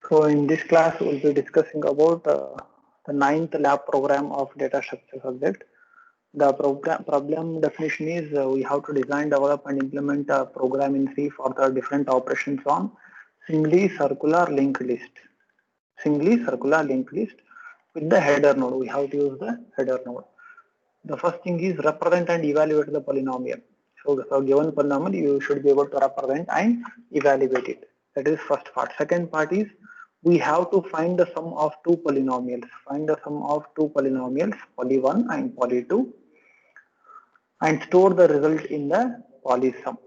So in this class, we'll be discussing about the ninth lab program of data structure subject. The problem definition is we have to design, develop, and implement a program in C for the different operations on singly circular linked list. Singly circular linked list with the header node. We have to use the header node. The first thing is represent and evaluate the polynomial. So given polynomial, you should be able to represent and evaluate it. That is first part. Second part is we have to find the sum of two polynomials. Find the sum of two polynomials, poly1 and poly2, and store the result in the polysum.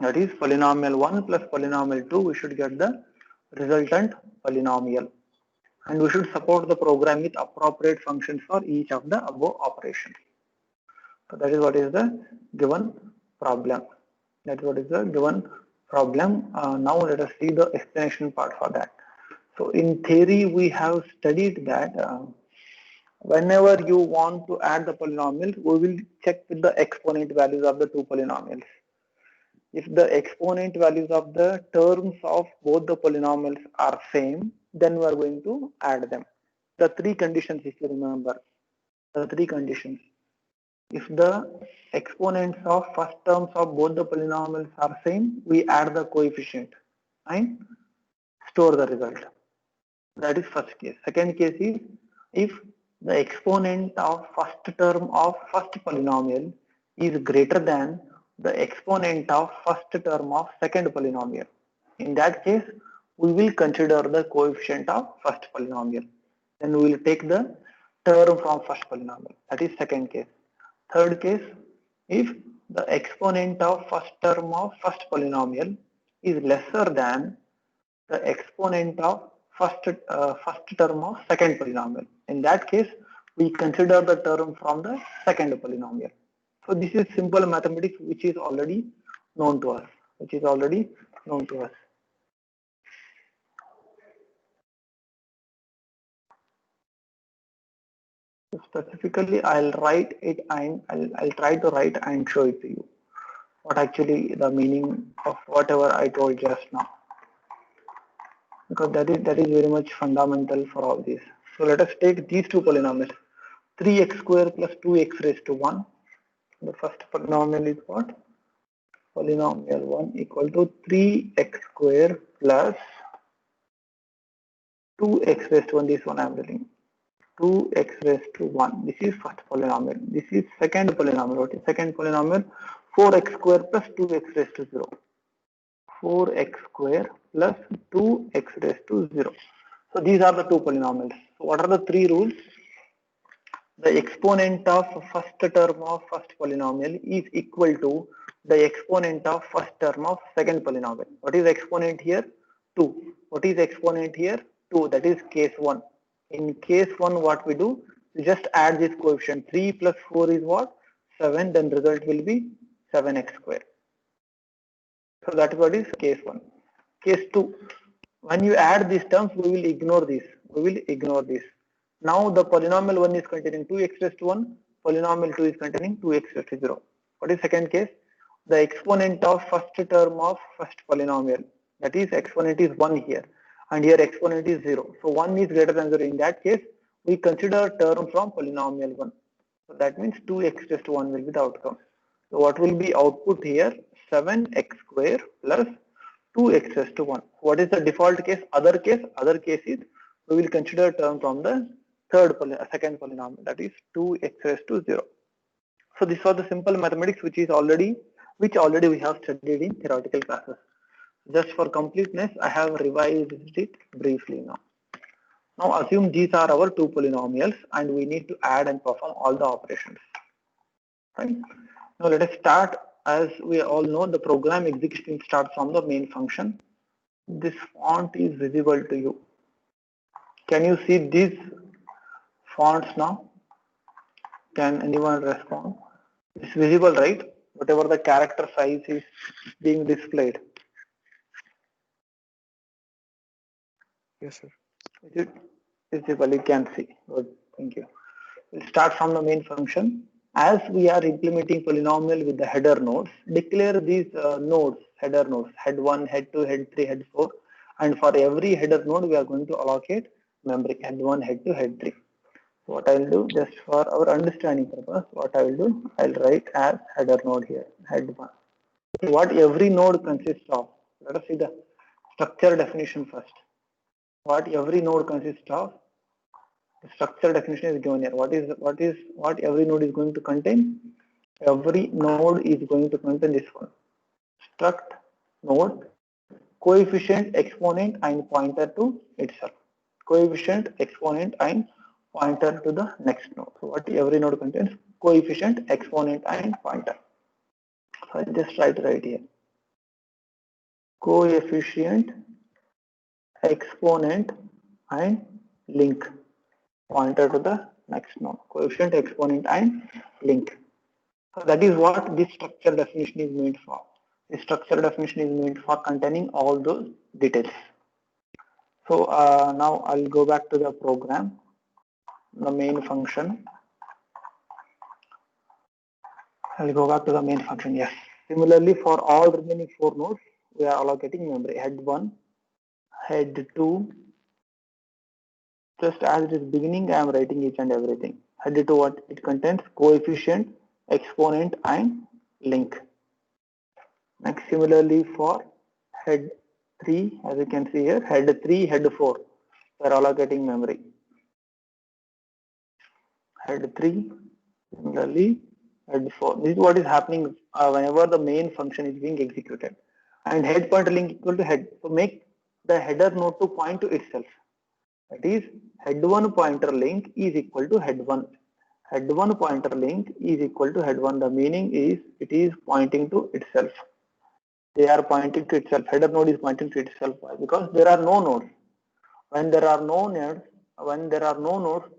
That is polynomial 1 plus polynomial 2. We should get the resultant polynomial. And we should support the program with appropriate functions for each of the above operations. So that is what is the given problem. That is what is the given problem. Now let us see the explanation part for that. So in theory, we have studied that whenever you want to add the polynomials, we will check with the exponent values of the two polynomials. If the exponent values of the terms of both the polynomials are same, then we are going to add them. The three conditions, if you remember, the three conditions. If the exponents of first terms of both the polynomials are same, we add the coefficient and store the result. That is first case. Second case is if the exponent of first term of first polynomial is greater than the exponent of first term of second polynomial. In that case, we will consider the coefficient of first polynomial. Then we will take the term from first polynomial. That is second case. Third case, if the exponent of first term of first polynomial is lesser than the exponent of first term of second polynomial. In that case, we consider the term from the second polynomial. So this is simple mathematics which is already known to us. So specifically, I'll write it and I'll try to write and show it to you. What actually the meaning of whatever I told just now. Because that is very much fundamental for all this. So let us take these two polynomials, 3x square plus 2x raised to 1. The first polynomial is what? Polynomial 1 equal to 3x square plus 2x raised to 1. This one I am telling. 2x raised to 1. This is first polynomial. This is second polynomial. What is second polynomial? 4x square plus 2x raised to 0. 4x square plus 2x raised to 0. So these are the two polynomials. So what are the three rules? The exponent of first term of first polynomial is equal to the exponent of first term of second polynomial. What is exponent here? 2. What is exponent here? 2. That is case 1. In case 1, what we do? We just add this coefficient. 3 plus 4 is what? 7. Then result will be 7x square. So that is what is case 1. Case 2. When you add these terms, we will ignore this. Now the polynomial 1 is containing 2x raised to 1. Polynomial 2 is containing 2x raised to 0. What is second case? The exponent of first term of first polynomial. That is exponent is 1 here. And here exponent is 0. So 1 is greater than 0. In that case, we consider term from polynomial 1. So that means 2x raised to 1 will be the outcome. So what will be output here? 7x square plus 2x raised to 1. What is the default case? Other case is we will consider term from the second polynomial, that is 2x raised to 0. So this was the simple mathematics which already we have studied in theoretical classes. Just for completeness, I have revised it briefly now. Now assume these are our two polynomials and we need to add and perform all the operations. Right? Now let us start. As we all know, the program execution starts from the main function. This font is visible to you. Can you see these fonts now? Can anyone respond? It's visible, right? Whatever the character size is being displayed. Yes, sir. Is it visible? You can see. Good. Thank you. We'll start from the main function. As we are implementing polynomial with the header nodes, declare these nodes, header nodes, head 1, head 2, head 3, head 4, And for every header node, we are going to allocate memory, head 1, head 2, head 3. So what I will do, just for our understanding purpose, what I will do, I will write as header node here, head 1. So what every node consists of, let us see the structure definition first. What every node consists of, the structure definition is given here. What every node is going to contain? Every node is going to contain this one. Struct node, coefficient, exponent, and pointer to itself. Coefficient, exponent, and pointer to the next node. So what every node contains? Coefficient, exponent, and pointer. So I'll just write right here. Coefficient, exponent, and link. Pointer to the next node. Coefficient, exponent, and link. So that is what this structure definition is meant for. This structure definition is meant for containing all those details. So now I'll go back to the program, the main function. I'll go back to the main function. Yes. Similarly, for all remaining 4 nodes, we are allocating memory. Head 1, head 2. Just as it is beginning, I am writing each and everything. Head 2, what it contains? Coefficient, exponent, and link. Next, similarly for head 3, as you can see here, head 3, head 4, we are allocating memory. Head 3, similarly, head 4. This is what is happening whenever the main function is being executed. And head pointer link equal to head. So make the header node to point to itself. That is, head 1 pointer link is equal to head 1. Head 1 pointer link is equal to head 1. The meaning is it is pointing to itself. They are pointing to itself. Header node is pointing to itself because there are no nodes. When there are no nodes,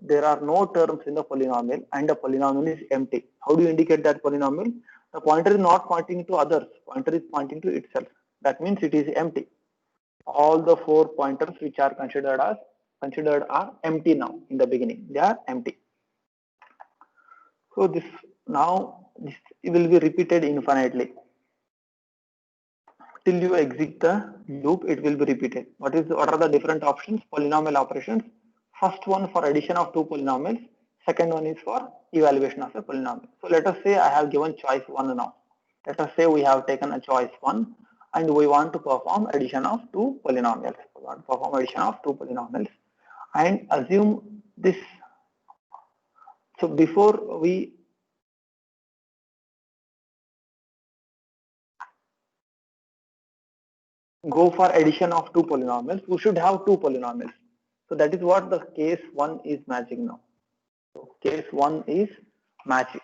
there are no terms in the polynomial, and the polynomial is empty. How do you indicate that polynomial? The pointer is not pointing to others. Pointer is pointing to itself. That means it is empty. All the 4 pointers which are considered are empty now. In the beginning, they are empty. So this will be repeated infinitely. Till you exit the loop, it will be repeated. What are the different options? Polynomial operations. First one for addition of 2 polynomials. Second one is for evaluation of a polynomial. So let us say I have given choice 1 now. Let us say we have taken a choice 1 and we want to perform addition of 2 polynomials. We want to perform addition of 2 polynomials and assume this. So before we go for addition of 2 polynomials, we should have 2 polynomials. So that is what the case 1 is matching now. So case 1 is matching.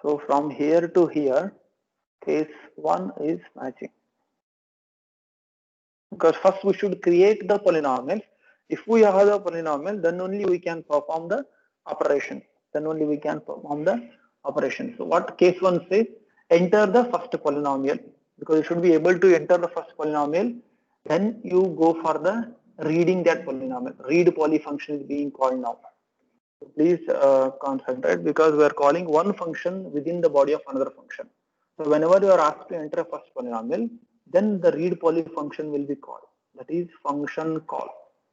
So from here to here, case 1 is matching. Because first we should create the polynomial. If we have the polynomial, then only we can perform the operation. So what case 1 says? Enter the first polynomial. Because you should be able to enter the first polynomial. Then you go for the reading that polynomial. Read poly function is being called now. So please concentrate because we are calling one function within the body of another function. So whenever you are asked to enter a first polynomial, then the read poly function will be called. That is function call.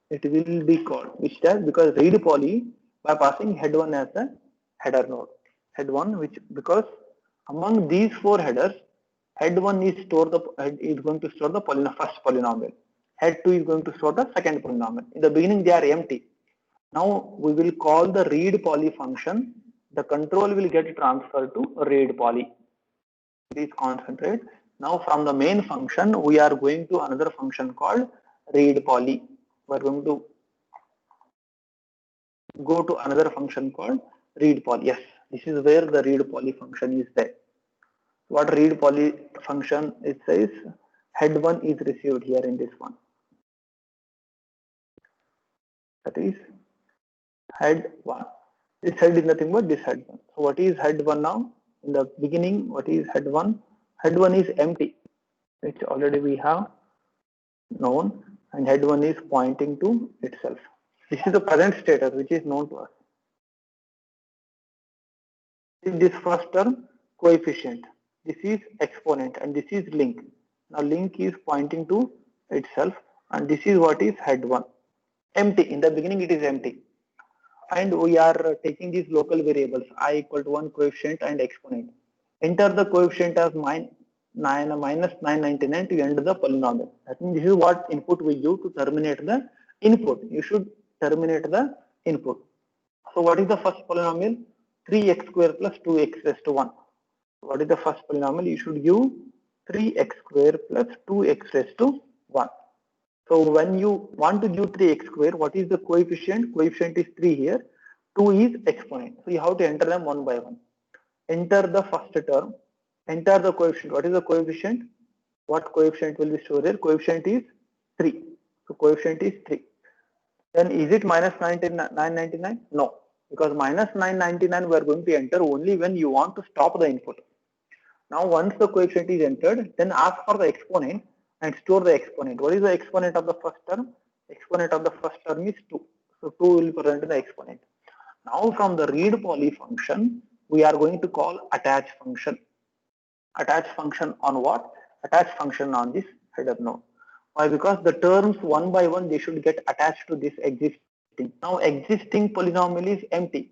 It will be called. Which does because read poly by passing head 1 as the header node. Head 1 because among these 4 headers, head 1 is going to store the first polynomial. Head 2 is going to store the second polynomial. In the beginning they are empty. Now we will call the read poly function. The control will get transferred to read poly. Please concentrate. Now from the main function we are going to another function called read poly. We are going to go to another function called read poly. Yes, this is where the read poly function is there. What read poly function it says? Head 1 is received here in this one. That is head 1. This head is nothing but this head 1. So what is head 1 now? In the beginning, what is head 1? Head 1 is empty, which already we have known, and head 1 is pointing to itself. This is the present status which is known to us. In this first term, coefficient. This is exponent and this is link. Now link is pointing to itself, and this is what is head 1. Empty. In the beginning it is empty. And we are taking these local variables I equal to 1, coefficient and exponent. Enter the coefficient as minus 999 to end the polynomial. That means this is what input we give to terminate the input. You should terminate the input. So what is the first polynomial? 3x square plus 2x raised to 1. What is the first polynomial? You should give 3x square plus 2x raised to 1. So when you want to give 3x square, what is the coefficient? Coefficient is 3 here. 2 is exponent. So you have to enter them one by one. Enter the first term. Enter the coefficient. What is the coefficient? What coefficient will be stored here? Coefficient is 3. So coefficient is 3. Then is it minus 999? No. Because minus 999 we are going to enter only when you want to stop the input. Now once the coefficient is entered, then ask for the exponent and store the exponent. What is the exponent of the first term? Exponent of the first term is 2. So 2 will present the exponent. Now from the read poly function, we are going to call attach function. Attach function on what? Attach function on this header node. Why? Because the terms one by one they should get attached to this existing. Now existing polynomial is empty.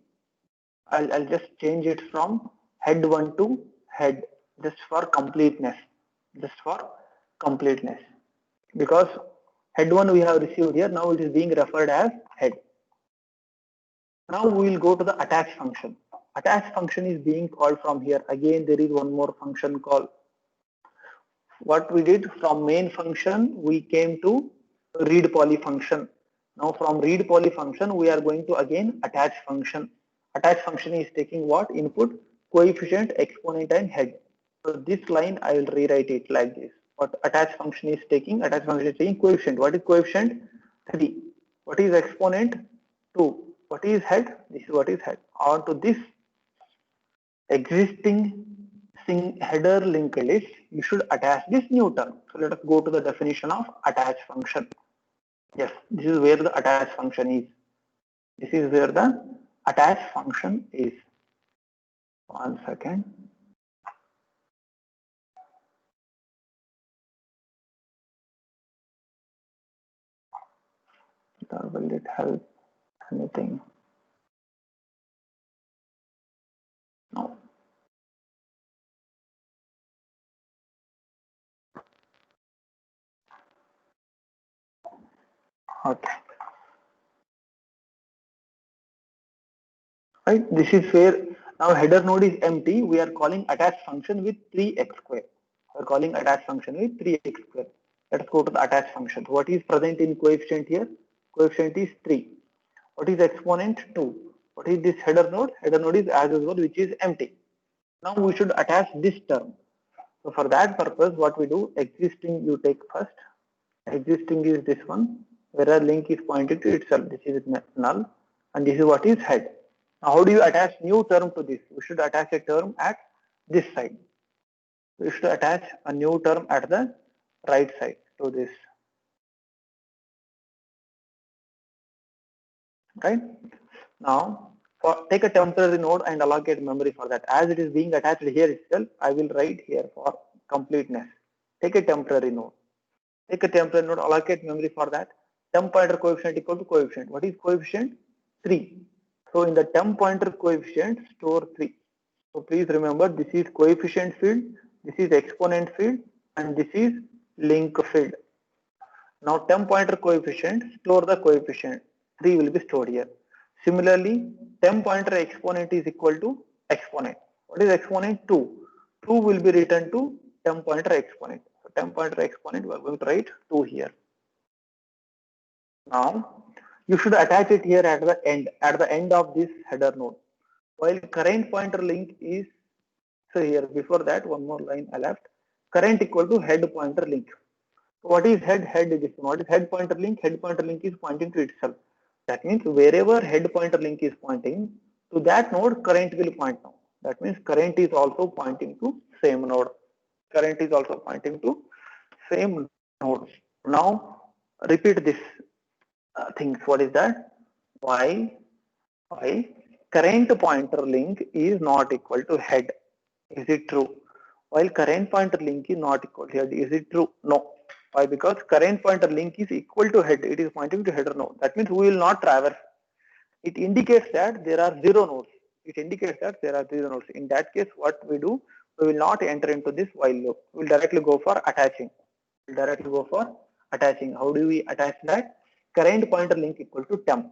I'll just change it from head 1 to head, just for completeness. Just for completeness. Because head 1 we have received here, now it is being referred as head. Now we will go to the attach function. Attach function is being called from here. Again there is one more function called. What we did from main function, we came to read poly function. Now from read poly function, we are going to again attach function. Attach function is taking what? Input, coefficient, exponent and head. So this line I will rewrite it like this. What attach function is taking? Attach function is taking coefficient. What is coefficient? 3. What is exponent? 2. What is head? This is what is head. On to this existing header linked list, you should attach this new term. So let us go to the definition of attach function. Yes, this is where the attach function is. This is where the attach function is. 1 second. Will it help anything? No. Okay. Right. This is where now header node is empty. We are calling attach function with 3x square. We are calling attach function with 3x square. Let's go to the attach function. What is present in coefficient here? Coefficient is 3. What is exponent? 2. What is this header node? Header node is as usual, which is empty. Now we should attach this term. So for that purpose, what we do, existing you take first. Existing is this one, where a link is pointed to itself. This is null, and this is what is head. Now how do you attach new term to this? We should attach a term at this side. We should attach a new term at the right side to this. Right? Now take a temporary node and allocate memory for that. As it is being attached here itself, I will write here for completeness. Take a temporary node. Take a temporary node, allocate memory for that. Temp pointer coefficient equal to coefficient. What is coefficient? 3. So in the temp pointer coefficient, store 3. So please remember, this is coefficient field, this is exponent field, and this is link field. Now temp pointer coefficient, store the coefficient. 3 will be stored here. Similarly, temp pointer exponent is equal to exponent. What is exponent? 2. 2 will be written to temp pointer exponent. So temp pointer exponent, we are going to write 2 here. Now you should attach it here at the end of this header node. While current pointer link is, so here before that one more line I left, current equal to head pointer link. So what is head? Head is this one. What is head pointer link? Head pointer link is pointing to itself. That means wherever head pointer link is pointing to that node, current will point now. That means current is also pointing to same node. Current is also pointing to same node. Now repeat this things. What is that? Why current pointer link is not equal to head? Is it true? while current pointer link is not equal to head. Is it true? No. Why? Because current pointer link is equal to head. It is pointing to head or no. That means we will not traverse. It indicates that there are 0 nodes. It indicates that there are 0 nodes. In that case, what we do, we will not enter into this while loop. We will directly go for attaching. How do we attach that? Current pointer link equal to temp.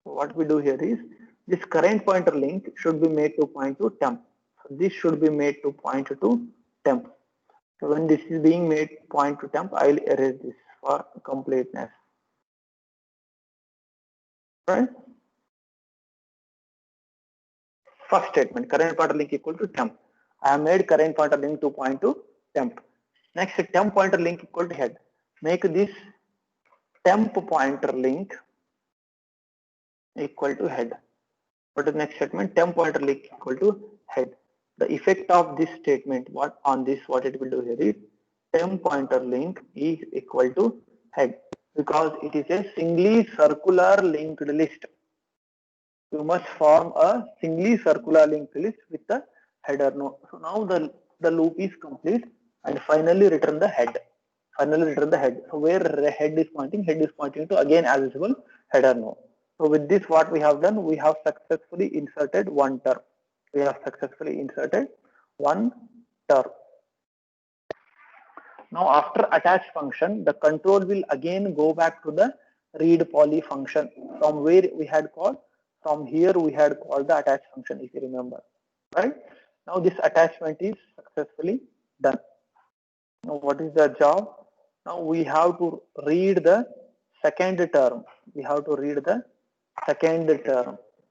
So what we do here is this current pointer link should be made to point to temp. So this should be made to point to temp. So when this is being made point to temp, I will erase this for completeness. Right? First statement, current pointer link equal to temp. I have made current pointer link to point to temp. Next, temp pointer link equal to head. Make this temp pointer link equal to head. What is the next statement? Temp pointer link equal to head. The effect of this statement, what it will do here is temp pointer link is equal to head, because it is a singly circular linked list. You must form a singly circular linked list with the header node. So now the loop is complete and finally return the head. So where head is pointing to again as usual header node. So with this, what we have done, we have successfully inserted one term. Now after attach function, the control will again go back to the read poly function from where we had called. From here we had called the attach function, if you remember. Right? Now this attachment is successfully done. Now what is the job? Now we have to read the second term.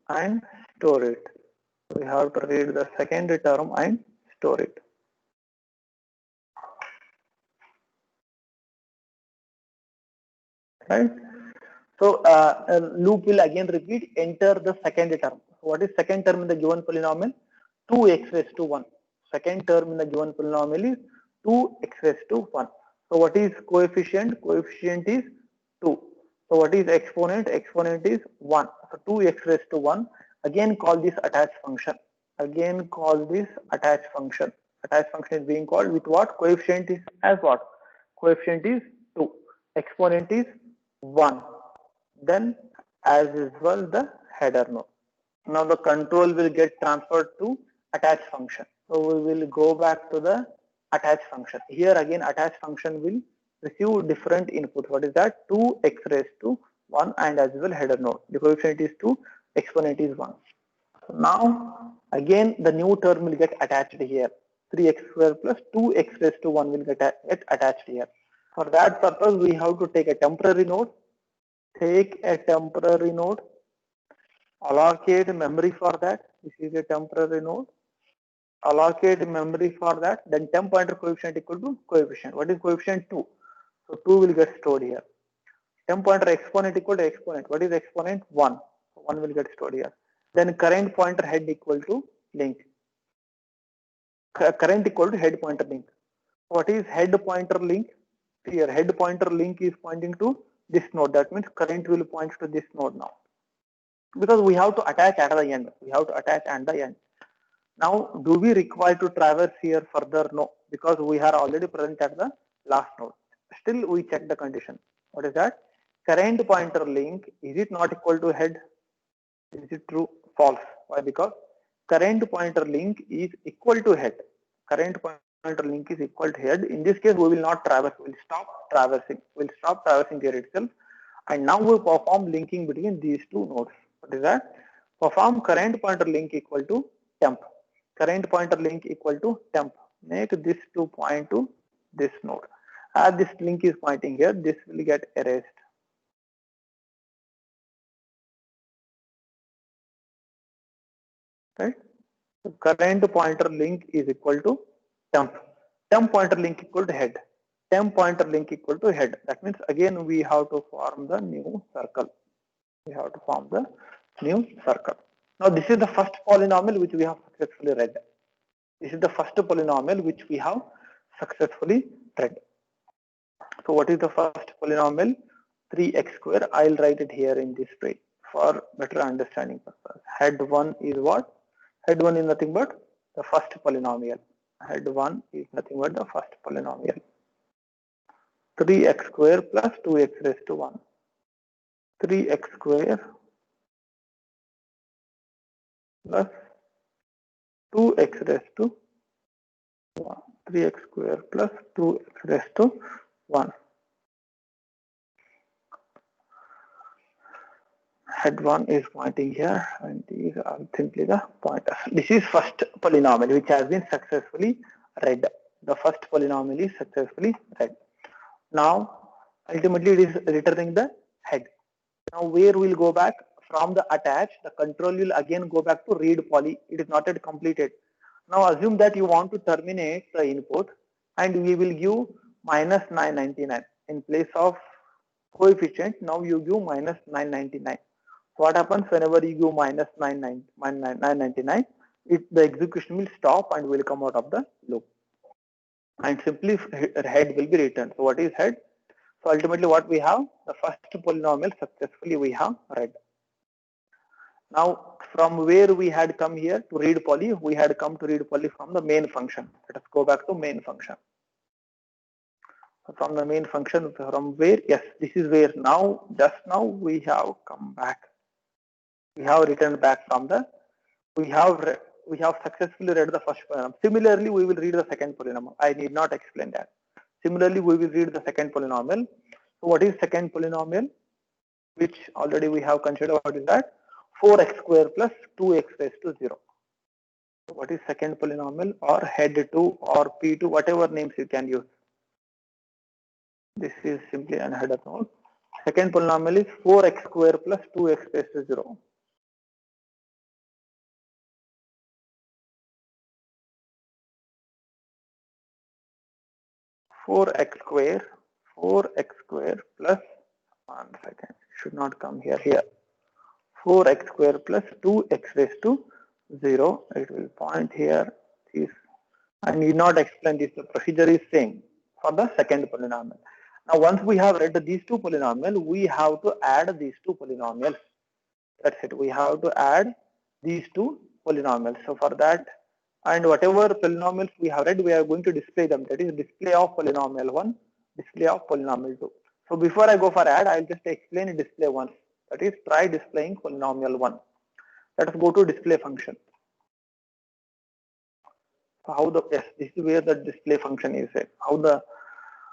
And store it. Right? So loop will again repeat, enter the second term. What is second term in the given polynomial? 2x raised to 1. Second term in the given polynomial is 2x raised to 1. So what is coefficient? Coefficient is 2. So what is exponent? Exponent is 1. So 2x raised to 1. Again call this attach function. Attach function is being called with what? Coefficient is as what? Coefficient is 2. Exponent is 1. Then as usual the header node. Now the control will get transferred to attach function. So we will go back to the attach function. Here again attach function will receive different input. What is that? 2x raised to 1 and as well header node. The coefficient is 2, exponent is 1. So now again the new term will get attached here. 3x square plus 2x raised to 1 will get attached here. For that purpose we have to take a temporary node. Allocate memory for that. This is a temporary node. Allocate memory for that. Then temp pointer coefficient equal to coefficient. What is coefficient? 2. So 2 will get stored here. Temp pointer exponent equal to exponent. What is exponent? 1. So 1 will get stored here. Then current pointer head equal to link. Current equal to head pointer link. What is head pointer link? Here head pointer link is pointing to this node. That means current will point to this node now. Because we have to attach at the end. Now, do we require to traverse here further? No, because we are already present at the last node. Still, we check the condition. What is that? Current pointer link, is it not equal to head? Is it true? False. Why? Because current pointer link is equal to head. Current pointer link is equal to head. In this case, we will not traverse. We will stop traversing. We will stop traversing here itself. And now we perform linking between these two nodes. What is that? Perform current pointer link equal to temp. Current pointer link equal to temp. Make this to point to this node. As this link is pointing here, this will get erased. Right? So current pointer link is equal to temp. Temp pointer link equal to head. Temp pointer link equal to head. That means again we have to form the new circle. Now this is the first polynomial which we have successfully read. So what is the first polynomial? 3x square. I'll write it here in this way for better understanding purpose. Head 1 is what? Head 1 is nothing but the first polynomial. head 1 is nothing but the first polynomial. 3x square plus 2x raised to 1. 3x square plus 2x raised to 1. 3x square plus 2x raised to 1. Head 1 is pointing here and these are simply the pointers. This is first polynomial which has been successfully read. The first polynomial is successfully read. Now ultimately it is returning the head. Now where we'll go back from the attach, the control will again go back to read poly. It is not yet completed. Now assume that you want to terminate the input and we will give minus 999 in place of coefficient. Now you give minus 999. What happens whenever you give minus 999? The execution will stop and will come out of the loop. And simply head will be returned. So what is head? So ultimately what we have, the first polynomial successfully we have read. Now from where we had come here to read poly, we had come to read poly from the main function. Let us go back to main function. So from the main function, from where, yes, this is where now, just now we have come back. We have returned back from the, we have successfully read the first polynomial. Similarly, we will read the second polynomial. I need not explain that. Similarly, we will read the second polynomial. So what is second polynomial? Which already we have considered. What is that? 4x square plus 2x raised to 0. So what is second polynomial, or head 2 or P2, whatever names you can use. This is simply an header node. Second polynomial is 4x square plus 2x raised to 0. Four x square plus 1 second, should not come here. 4x square plus 2x raised to 0. It will point here. I need not explain this. The procedure is same for the second polynomial. Now once we have read these two polynomials, we have to add these two polynomials. That's it. We have to add these two polynomials. So for that, and whatever polynomials we have read, we are going to display them. That is display of polynomial 1, display of polynomial 2. So before I go for add, I'll just explain display once. That is try displaying polynomial 1. Let us go to display function. So how the, yes, this is where the display function is. How the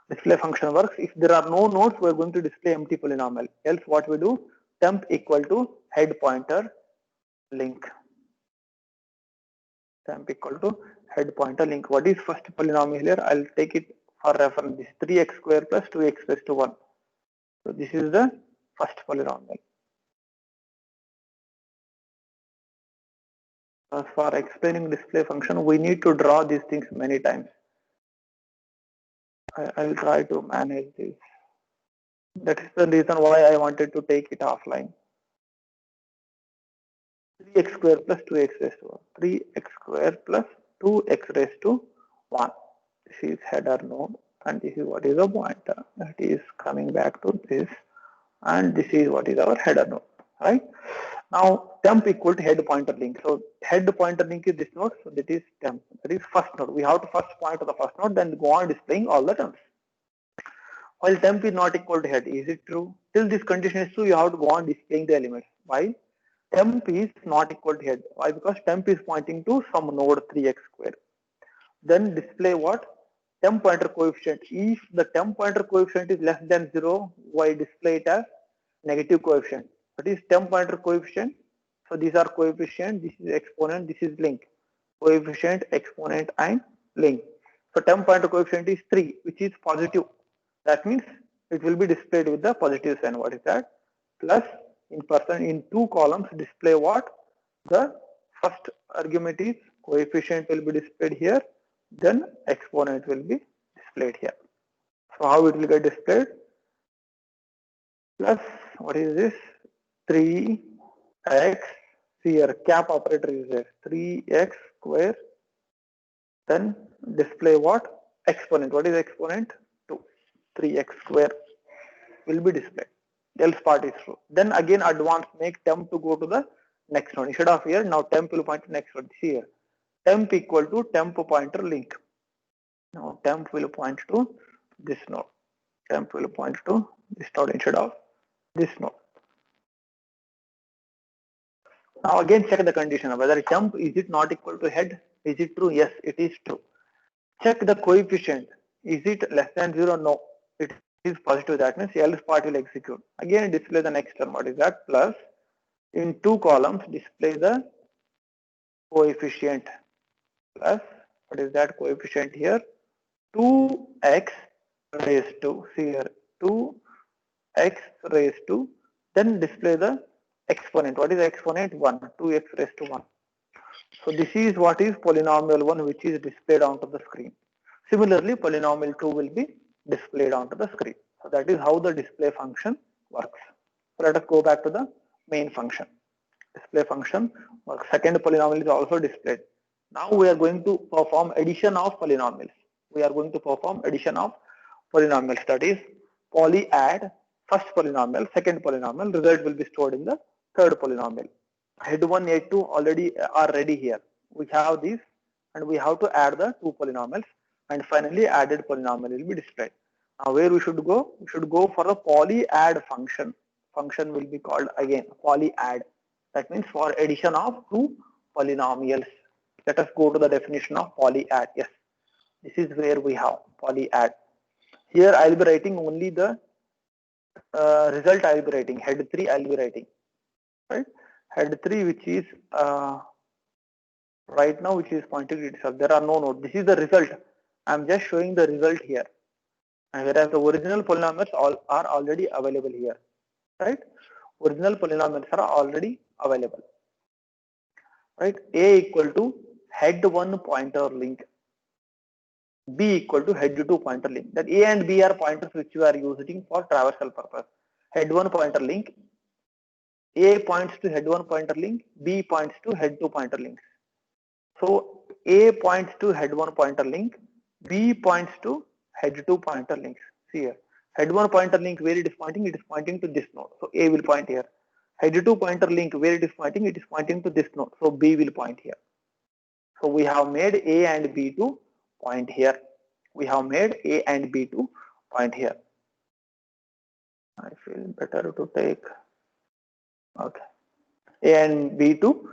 display function works. If there are no nodes, we are going to display empty polynomial. Else what we do, temp equal to head pointer link. Temp equal to head pointer link. What is first polynomial here? I'll take it for reference. This 3x square plus 2x raised to 1. So this is the first polynomial. As for explaining display function, we need to draw these things many times. I'll try to manage this. That is the reason why I wanted to take it offline. 3x square plus 2x raised to 1. 3x square plus 2x raised to 1. This is header node and this is what is a pointer. That is coming back to this, and this is what is our header node, right? Now temp equal to head pointer link. So head pointer link is this node, so that is temp. That is first node. We have to first point to the first node, then go on displaying all the terms. While temp is not equal to head, is it true? Till this condition is true, you have to go on displaying the elements. Why? Temp is not equal to head. Why? Because temp is pointing to some node 3x square. Then display what? Temp pointer coefficient. If the temp pointer coefficient is less than 0, why display it as negative coefficient? What is temp pointer coefficient? So these are coefficient, this is exponent, this is link. Coefficient, exponent and link. So temp pointer coefficient is 3, which is positive. That means it will be displayed with the positive sign. What is that? Plus in two columns display what? The first argument is coefficient will be displayed here, then exponent will be displayed here. So how it will get displayed? Plus what is this? 3x, here cap operator is there, 3x square, then display what? Exponent. What is exponent? 2. 3x square will be displayed. Else part is true. Then again advance, make temp to go to the next node. Instead of here, now temp will point to next node. See here. temp equal to temp pointer link. Now temp will point to this node. Temp will point to this node instead of this node. Now again check the condition whether temp is it not equal to head. Is it true? Yes, it is true. Check the coefficient. Is it less than 0? No, it is positive. That means else part will execute. Again display the next term. What is that? Plus in two columns display the coefficient. Plus what is that coefficient here? 2x raised to, see here, 2x raised to, then display the exponent. What is the exponent? 1. 2x raised to 1. So this is what is polynomial 1, which is displayed onto the screen. Similarly, polynomial 2 will be displayed onto the screen. So that is how the display function works. So let us go back to the main function. Display function works. Second polynomial is also displayed. Now we are going to perform addition of polynomials. We are going to perform addition of polynomials. That is poly add first polynomial, second polynomial. Result will be stored in the third polynomial. Head 1, head 2 already are ready here. We have these and we have to add the two polynomials, and finally added polynomial will be displayed. Now where we should go? We should go for the poly add function. Function will be called again poly add. That means for addition of two polynomials. Let us go to the definition of poly add. Yes, this is where we have poly add. Here I will be writing only the result. I will be writing head 3. I will be writing, right? Head 3, which is right now, which is pointing to itself. There are no nodes. This is the result. I am just showing the result here. And whereas the original polynomials are already available here, right? Original polynomials are already available, right? A equal to head 1 pointer link. B equal to head 2 pointer link. That A and B are pointers which you are using for traversal purpose. Head 1 pointer link. A points to head 1 pointer link. B points to head 2 pointer links. So A points to head 1 pointer link. B points to head 2 pointer links. See here. Head 1 pointer link, where it is pointing? It is pointing to this node. So A will point here. Head 2 pointer link, where it is pointing? It is pointing to this node. So B will point here. So we have made A and B to point here. We have made A and B to point here. I feel better to take, okay, A and B to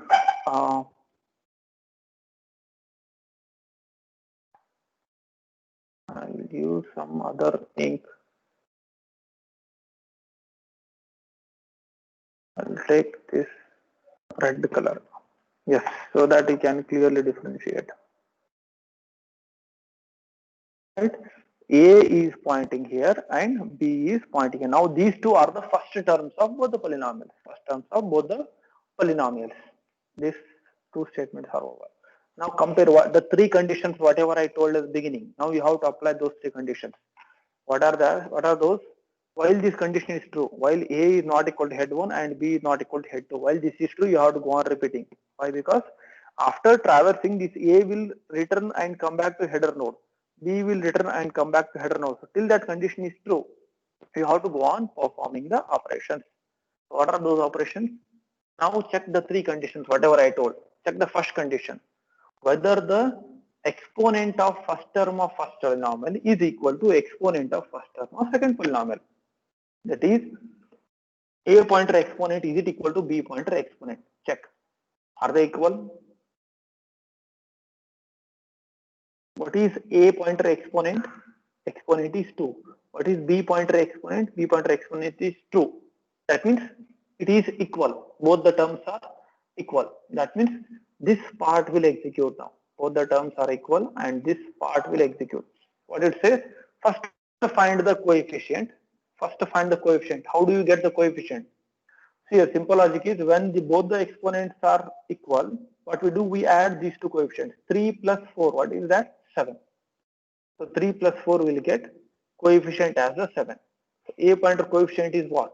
I'll use some other ink. I'll take this red color. Yes, so that you can clearly differentiate. Right? A is pointing here and B is pointing here. Now these two are the first terms of both the polynomials. First terms of both the polynomials. These two statements are over. Now compare what the three conditions, whatever I told at the beginning. Now you have to apply those three conditions. What are those? While this condition is true, while A is not equal to head 1 and B is not equal to head 2, while this is true, you have to go on repeating. Why? Because after traversing, this A will return and come back to header node. B will return and come back to header node. So till that condition is true, you have to go on performing the operations. What are those operations? Now check the three conditions, whatever I told. Check the first condition, whether the exponent of first term of first polynomial is equal to exponent of first term of second polynomial. That is, A pointer exponent, is it equal to B pointer exponent? Check. Are they equal? What is A pointer exponent? Exponent is 2. What is B pointer exponent? B pointer exponent is 2. That means it is equal. Both the terms are equal. That means this part will execute now. Both the terms are equal and this part will execute. What it says? First find the coefficient. First find the coefficient. How do you get the coefficient? See, a simple logic is when both the exponents are equal, what we do, we add these two coefficients. 3 plus 4, what is that? 7. So 3 plus 4 will get coefficient as a 7. So A pointer coefficient is what?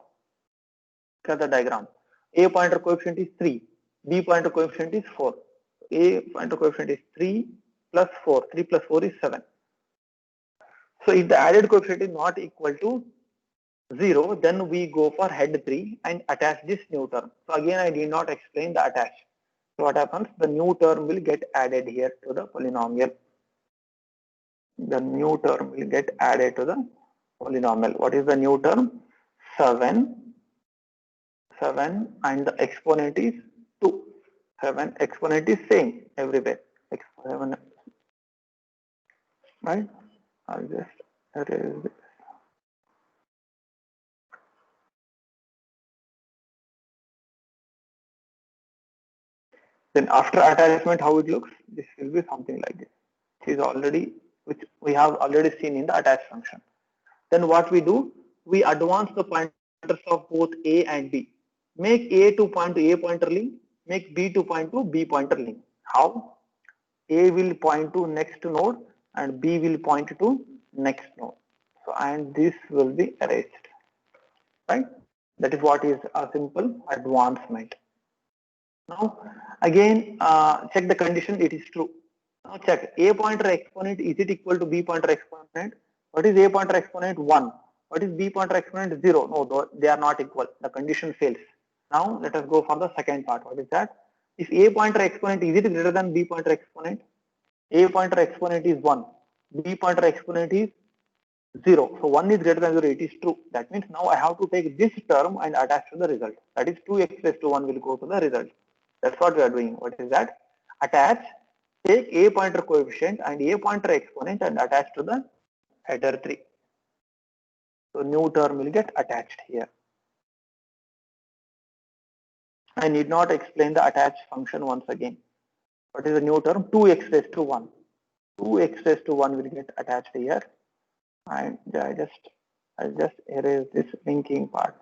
Look at the diagram. A pointer coefficient is 3. B pointer coefficient is 4. A pointer coefficient is 3 plus 4. 3 plus 4 is 7. So if the added coefficient is not equal to 0, then we go for head 3 and attach this new term. So again, I did not explain the attach. So what happens? The new term will get added here to the polynomial. The new term will get added to the polynomial. What is the new term? 7, and the exponent is 2. 7 exponent is same everywhere. 7, right? I'll just erase this. Then after attachment, how it looks? This will be something like this. This is already, which we have already seen in the attach function. Then what we do? We advance the pointers of both A and B. Make A to point to A pointer link. Make B to point to B pointer link. How? A will point to next node and B will point to next node. So, and this will be erased, right? That is what is a simple advancement. Now again check the condition, it is true. Now check A pointer exponent, is it equal to B pointer exponent? What is A pointer exponent? 1. What is B pointer exponent? 0. No, they are not equal. The condition fails. Now let us go for the second part. What is that? If A pointer exponent, is it greater than B pointer exponent? A pointer exponent is 1. B pointer exponent is 0. So 1 is greater than 0. It is true. That means now I have to take this term and attach to the result. That is 2x raised to 1 will go to the result. That's what we are doing. What is that? Attach, take A pointer coefficient and A pointer exponent and attach to the header 3. So new term will get attached here. I need not explain the attach function once again. What is the new term? 2x raised to 1. 2x raised to 1 will get attached here. And I'll just erase this linking part.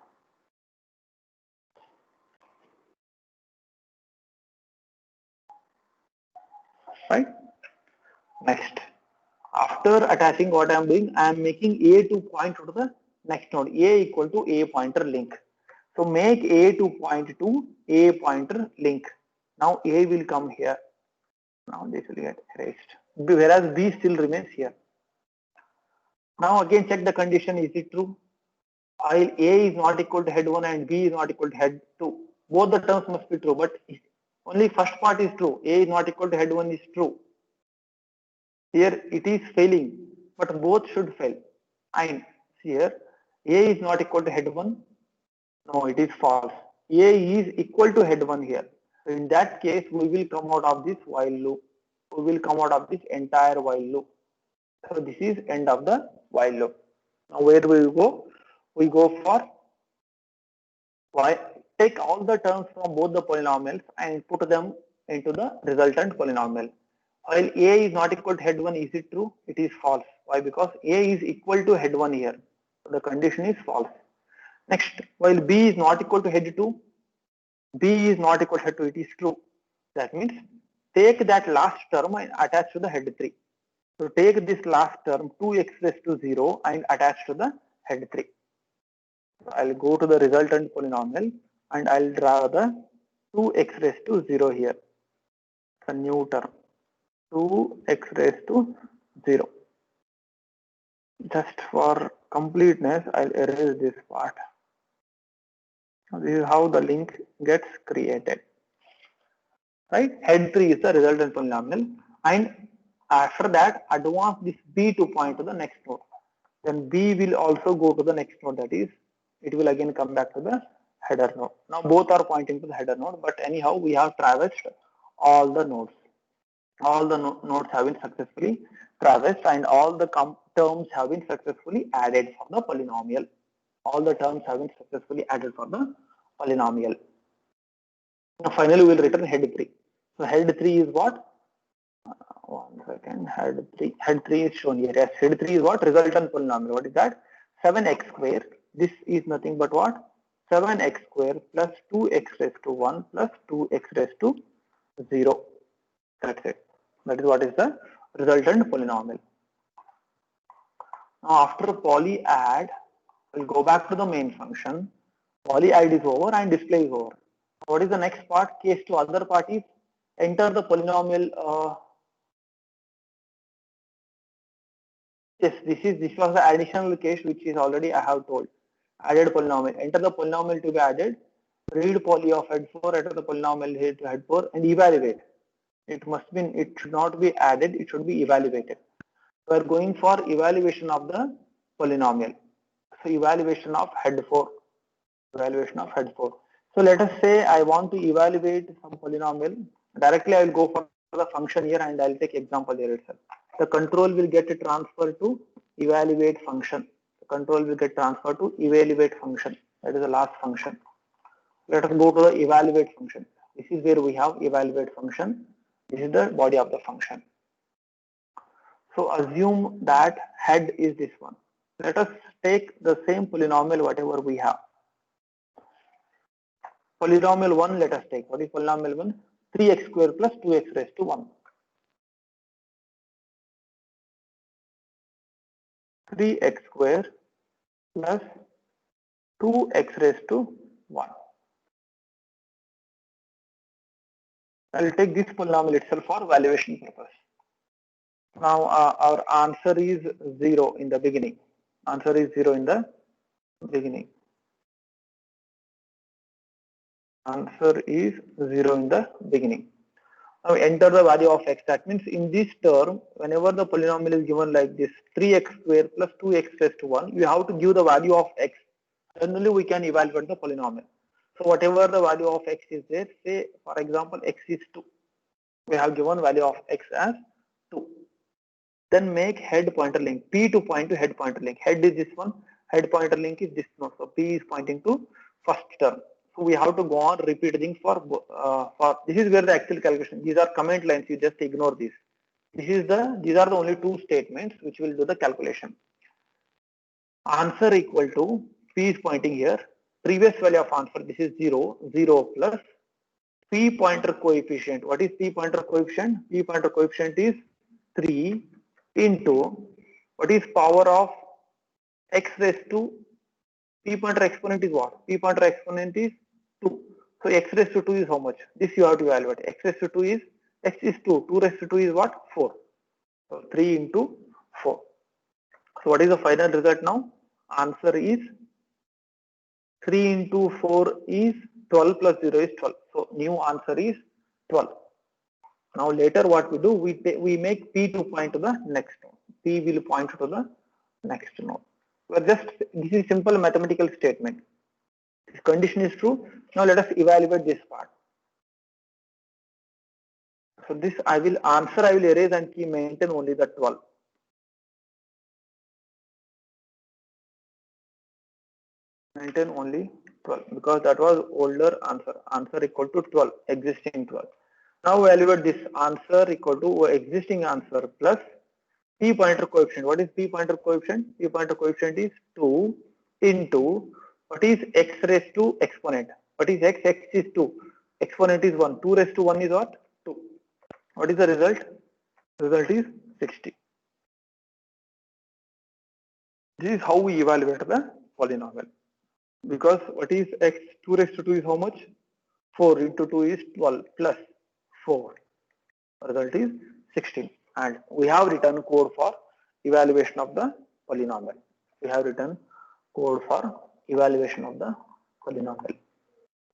Right? Next, after attaching, what I am doing, I am making A to point to the next node. A equal to A pointer link. So make A to point to A pointer link. Now A will come here. Now this will get erased. Whereas B still remains here. Now again check the condition, is it true? While A is not equal to head 1 and B is not equal to head 2. Both the terms must be true, but only first part is true. A is not equal to head 1 is true. Here it is failing, but both should fail. And here A is not equal to head 1. No, it is false. A is equal to head 1 here. So in that case, we will come out of this while loop. We will come out of this entire while loop. So this is end of the while loop. Now where will we go? We go for take all the terms from both the polynomials and put them into the resultant polynomial. While A is not equal to head 1, is it true? It is false. Why? Because A is equal to head 1 here. So the condition is false. Next, while B is not equal to head 2, B is not equal to head 2, it is true. That means take that last term and attach to the head 3. So take this last term 2x raised to 0 and attach to the head 3. So I'll go to the resultant polynomial and I'll draw the 2x raised to 0 here. The new term 2x raised to 0. Just for completeness, I'll erase this part. This is how the link gets created. Right? Head 3 is the resultant polynomial, and after that advance this B to point to the next node. Then B will also go to the next node, that is, it will again come back to the header node. Now both are pointing to the header node, but anyhow we have traversed all the nodes. All the nodes have been successfully traversed and all the terms have been successfully added for the polynomial. All the terms have been successfully added for the polynomial. Now finally we will return head 3. So head 3 is what? One second, head 3. Head 3 is shown here. Yes, head 3 is what? Resultant polynomial. What is that? 7x square. This is nothing but what? 7x square plus 2x raised to 1 plus 2x raised to 0. That's it. That is what is the resultant polynomial. Now after poly add, we'll go back to the main function. Poly add is over and display is over. What is the next part? Case to other parties. Enter the polynomial. Yes, this was the additional case which is already I have told. Added polynomial. Enter the polynomial to be added. read poly of head 4, enter the polynomial head 4 and evaluate. It should not be added, it should be evaluated. We are going for evaluation of the polynomial. So evaluation of head 4. Evaluation of head 4. So let us say I want to evaluate some polynomial. Directly I will go for the function here and I will take example here itself. The control will get transferred to evaluate function. The control will get transferred to evaluate function. That is the last function. Let us go to the evaluate function. This is where we have evaluate function. This is the body of the function. So assume that head is this one. Let us take the same polynomial whatever we have. Polynomial 1 let us take. What is polynomial 1? 3x square plus 2x raised to 1. 3x square plus 2x raised to 1. I will take this polynomial itself for valuation purpose. Now our answer is 0 in the beginning. Answer is 0 in the beginning. Answer is 0 in the beginning. Now enter the value of x. That means in this term, whenever the polynomial is given like this, 3x square plus 2x raised to 1, you have to give the value of x. Then only we can evaluate the polynomial. So whatever the value of x is there, say for example x is 2. We have given value of x as 2. Then make head pointer link, p to point to head pointer link. Head is this one, head pointer link is this one. So p is pointing to first term. So we have to go on repeating for this is where the actual calculation. These are comment lines. You just ignore these. These are the only two statements which will do the calculation. Answer equal to p is pointing here. Previous value of answer, this is 0. 0 plus p pointer coefficient. What is p pointer coefficient? P pointer coefficient is 3 into what is power of x raised to p pointer exponent is what? P pointer exponent is 2. So x raised to 2 is how much? This you have to evaluate. X raised to 2 is x is 2. 2 raised to 2 is what? 4. So 3 into 4. So what is the final result now? Answer is 3 into 4 is 12 plus 0 is 12. So new answer is 12. Now later what we do, we make p to point to the next node. P will point to the next node. This is simple mathematical statement. This condition is true. Now let us evaluate this part. So this I will erase and keep maintain only the 12. Maintain only 12 because that was older answer. Answer equal to 12, existing 12. Now evaluate this answer equal to existing answer plus p pointer coefficient. What is p pointer coefficient? P pointer coefficient is 2 into what is x raised to exponent. What is x? X is 2. Exponent is 1. 2 raised to 1 is what? 2. What is the result? Result is 60. This is how we evaluate the polynomial. Because what is x? 2 raised to 2 is how much? 4 into 2 is 12 plus 4. Result is 16. And we have written code for evaluation of the polynomial. We have written code for evaluation of the polynomial.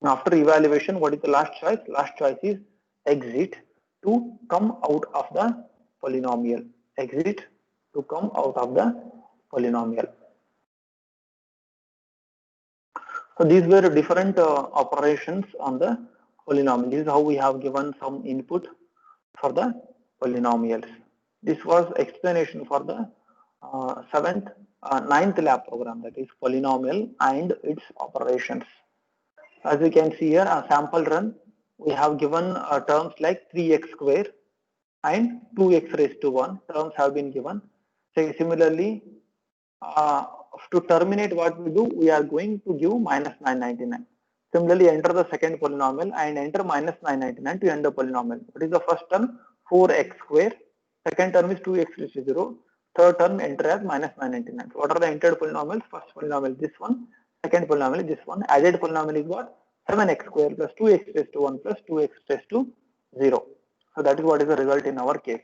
Now after evaluation, what is the last choice? Last choice is exit to come out of the polynomial. Exit to come out of the polynomial. So these were different operations on the polynomial. This is how we have given some input for the polynomials. This was explanation for the ninth lab program, that is polynomial and its operations. As you can see here, a sample run, we have given terms like 3x square and 2x raised to 1 terms have been given. So similarly, to terminate what we do, we are going to give minus 999. Similarly, enter the second polynomial and enter minus 999 to end the polynomial. What is the first term? 4x square. Second term is 2x raised to 0. Third term enter as minus 999. So what are the entered polynomials? First polynomial is this one. Second polynomial is this one. Added polynomial is what? 7x square plus 2x raised to 1 plus 2x raised to 0. So that is what is the result in our case.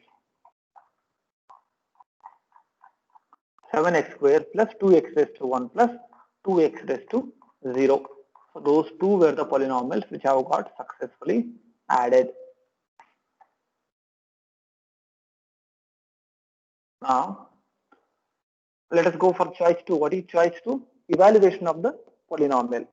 7x square plus 2x raised to 1 plus 2x raised to 0. So those two were the polynomials which have got successfully added. Now let us go for choice 2. What is choice 2? Evaluation of the polynomial.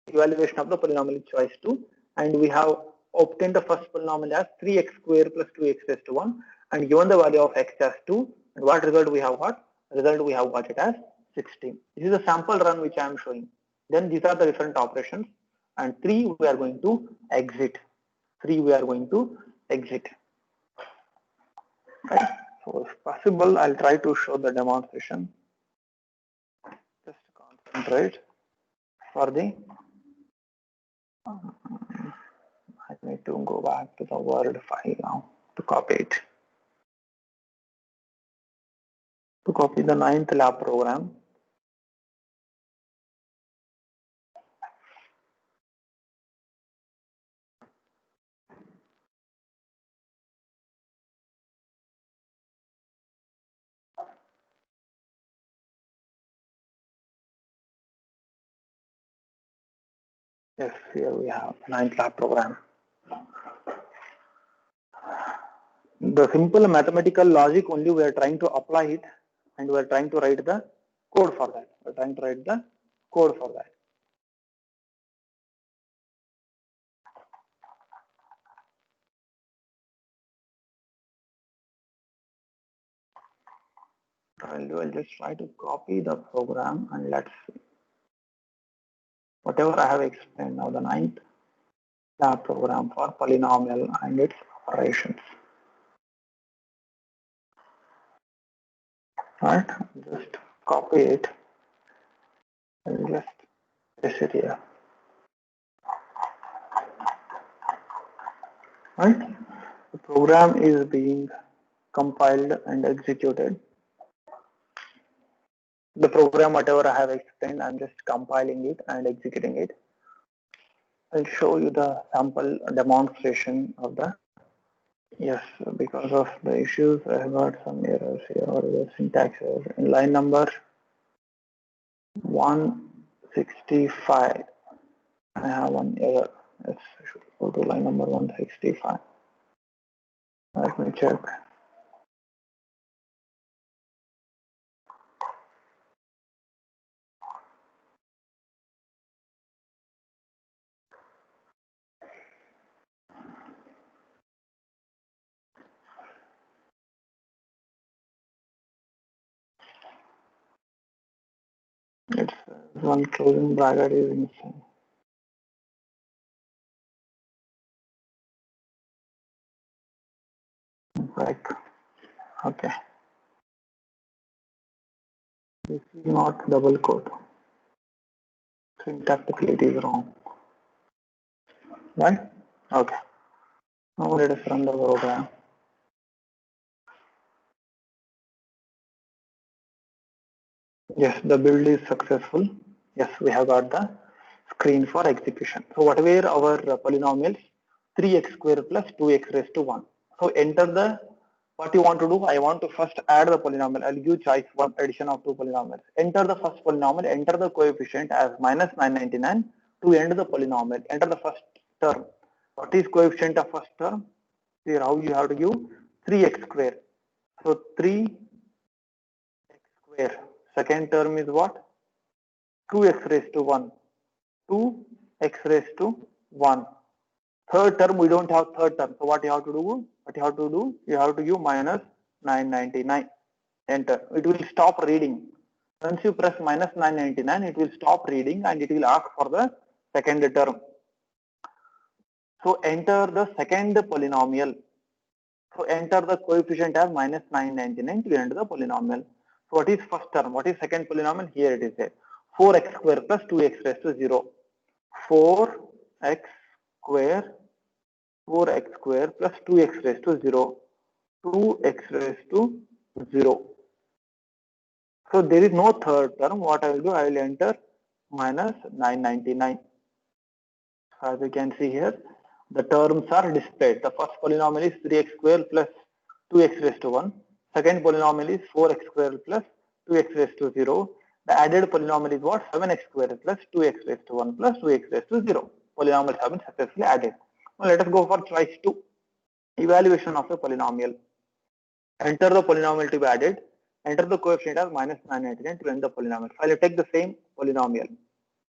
Evaluation of the polynomial is choice 2, and we have obtained the first polynomial as 3x square plus 2x raised to 1 and given the value of x as 2, and what result we have got? Result we have got it as 16. This is a sample run which I am showing. Then these are the different operations, and 3 we are going to exit. 3 we are going to exit. Right? So if possible, I'll try to show the demonstration. Just concentrate for the I need to go back to the Word file now to copy it. To copy the 9th lab program. Yes, here we have 9th lab program. The simple mathematical logic only we are trying to apply it, and we are trying to write the code for that. We are trying to write the code for that. I'll just try to copy the program and let's see. Whatever I have explained now, the 9th lab program for polynomial and its operations. Right, just copy it and just paste it here. Right, the program is being compiled and executed. The program, whatever I have explained, I'm just compiling it and executing it. I'll show you the sample demonstration of the. Yes, because of the issues, I have got some errors here, or the syntax errors. In line number 165, I have one error. Yes, I should go to line number 165. Let me check. It's one closing bracket is missing. Like, okay. This is not double quote. Syntactically it is wrong. Right? Okay. Now let us run the program. Yes, the build is successful. Yes, we have got the screen for execution. So what were our polynomials? 3x square plus 2x raised to 1. So enter the, what you want to do, I want to first add the polynomial. I'll give choice one, addition of two polynomials. Enter the first polynomial, enter the coefficient as minus 999 to end the polynomial. Enter the first term. What is coefficient of first term? Here how you have to give 3x square. So 3x square. Second term is what? 2x raised to 1. 2x raised to 1. Third term, we don't have third term. So what you have to do? You have to give minus 999. Enter. It will stop reading. Once you press minus 999, it will stop reading and it will ask for the second term. So enter the second polynomial. So enter the coefficient as minus 999 to enter the polynomial. So what is first term? What is second polynomial? Here it is there. 4x square plus 2x raised to 0. 4x square plus 2x raised to 0. 2x raised to 0. So there is no third term. What I will do, I will enter minus 999. As you can see here, the terms are displayed. The first polynomial is 3x square plus 2x raised to 1. Second polynomial is 4x square plus 2x raised to 0. The added polynomial is what? 7x squared plus 2x raised to 1 plus 2x raised to 0. Polynomials have been successfully added. Now let us go for choice 2. Evaluation of a polynomial. Enter the polynomial to be added. Enter the coefficient as minus 999 to end the polynomial. So I will take the same polynomial.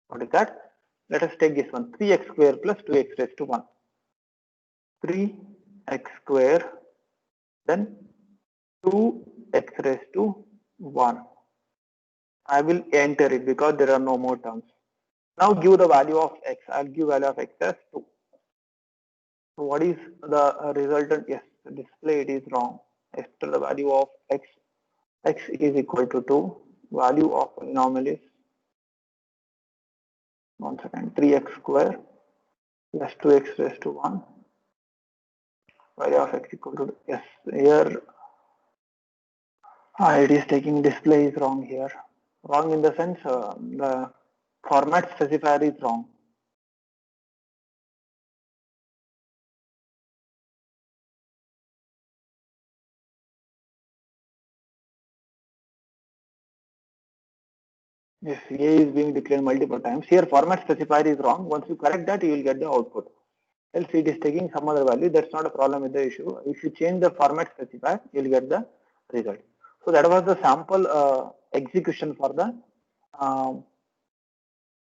What is that? Let us take this one. 3x squared plus 2x raised to 1. 3x squared, then 2x raised to 1. I will enter it because there are no more terms. Now give the value of x. I'll give value of x as 2. So what is the resultant? Yes, the display it is wrong. Enter the value of x. X is equal to 2. Value of polynomial is 3x squared plus 2x raised to 1. Value of x equal to, yes, here it is taking display is wrong here. Wrong in the sense the format specifier is wrong. Yes, A is being declared multiple times. Here format specifier is wrong. Once you correct that, you will get the output. Else it is taking some other value. That's not a problem with the issue. If you change the format specifier, you will get the result. So that was the sample execution for the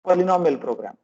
polynomial program.